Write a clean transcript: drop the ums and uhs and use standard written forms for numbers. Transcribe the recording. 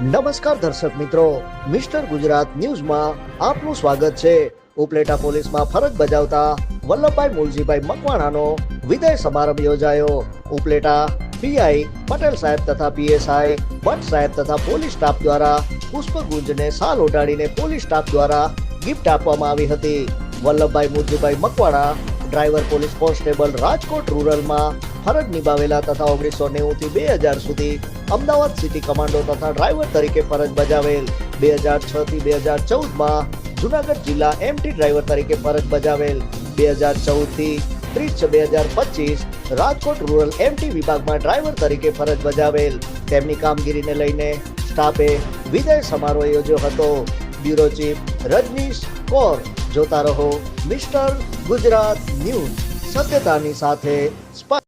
નમસ્કાર દર્શક મિત્રો, મિસ્ટર ગુજરાત ન્યૂઝમાં આપનું સ્વાગત છે। ઉપલેટા પોલીસમાં ફરજ બજાવતા વલ્લભભાઈ મૂલજીભાઈ મકવાણાનો વિદાય સમારંભ યોજાયો। ઉપલેટા પીઆઈ પટેલ સાહેબ તથા પીએસઆઈ ભટ્ટ સાહેબ તથા પોલીસ સ્ટાફ દ્વારા પુષ્પગુંજને શાલ ઓઢાડીને પોલીસ સ્ટાફ દ્વારા ગિફ્ટ આપવામાં આવી હતી। Vallabhbhai Muljibhai Makwana driver police constable Rajkot રૂરલમાં ફરજ નિભાવેલા તથા 1990 થી 2000 સુધી અમદાવાદ સિટી કમાન્ડો તથા ડ્રાઈવર તરીકે ફરજ બજાવેલ। 2006 થી 2014 માં જુનાગઢ જિલ્લા એમટી ડ્રાઈવર તરીકે ફરજ બજાવેલ। 2014 થી 30/6/2025 રાજકોટ રૂરલ એમટી વિભાગમાં ડ્રાઈવર તરીકે ફરજ બજાવેલ। તેમની કામગીરીને લઈને સ્ટાફે વિદાય સમારોહ યોજ્યો હતો। Bureau chief Rajnish Kaur. જોતા રહો મિસ્ટર ગુજરાત ન્યૂઝ, સત્યતાની સાથે સ્પષ્ટ।